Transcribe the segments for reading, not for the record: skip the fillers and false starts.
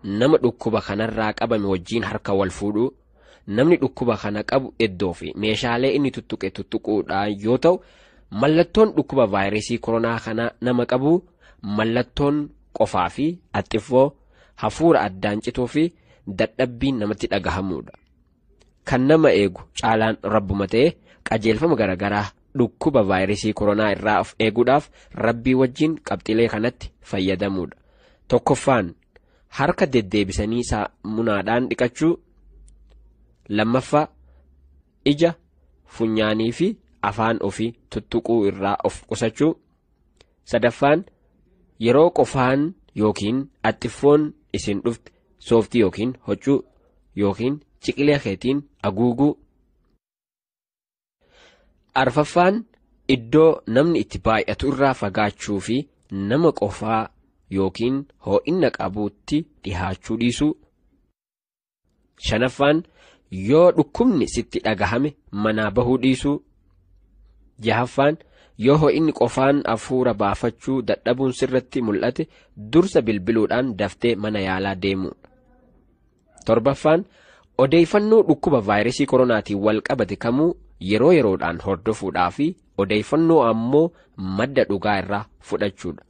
nama dhukkuba kanarraa qabame wajjiin harka wal fuudhuu, namni dhukkuba kana qabu iddoo fi meeshaalee inni tuttuqe tuttuquudhaan yoo ta'u, mallattoon dhukkuba vaayirasii koronaa kana nama qabu mallattoon qofaa fi axxiffoo, hafuura addaan cituu fi dadhabbiin namatti dhagahamuudha. Kan nama eegu caalaan rabbuma ta'ee qajeelfama garagaraa dhukkuba vaayirasii koronaa irraa of eeguudhaaf rabbii wajjin qabxilee kanatti fayyadamuudha. Tokkoffaan harka deddeebisanii saamunaadhaan dhiqachuu. Lammaffaa ija, funyaanii fi afaan ofii tuttuquu irraa of qusachuu. Sadaffaan yeroo qofaan yookiin axxiffoon isin dhufte sooftii yookiin huccuu yookiin ciqilee keetiin haguuguu. Arfaffaan iddoo namni itti baay'atu irraa fagaachuu fi nama qofaa yookiin hoo'inna qabuutti dhihaachuu dhiisuu. Shanaffaan yoo dhukkubni sitti dhagahame manaa bahuu dhiisuu. Jahaffaan yoo hoo'inni qofaan hafuura baafachuu dadhabuun sirratti mul'ate dursa bilbiluudhaan daftee mana yaalaa deemuu. Torbaffaan odeeffannoo dhukkuba vaayirasii koronaatiin wal qabate kamuu yeroo yeroodhaan hordofuudhaa fi odeeffannoo ammoo madda dhugaa irraa fudhachuudha.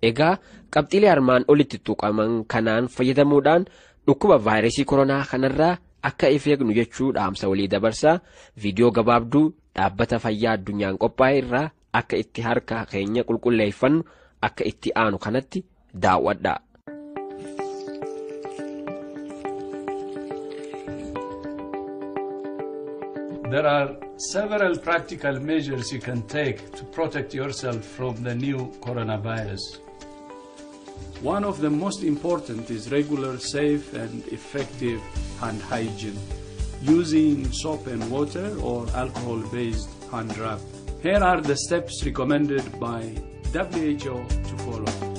Egaa qabxilee armaan olitti tuqaman kanaan fayyadamuudhaan dhukkuba vaayirasii koronaa kanarraa akka of eegnu jechuu dhaamsa walii dabarsaa. Viidiyoo gabaabduu dhaabbata fayyaa addunyaan qophaa'e irraa akka itti harka keenya qulqulleeffannu akka itti aanu kanatti daawwadhaa. There are several practical measures you can take to protect yourself from the new coronavirus. One of the most important is regular, safe and effective hand hygiene, using soap and water or alcohol-based hand rub. Here are the steps recommended by WHO to follow.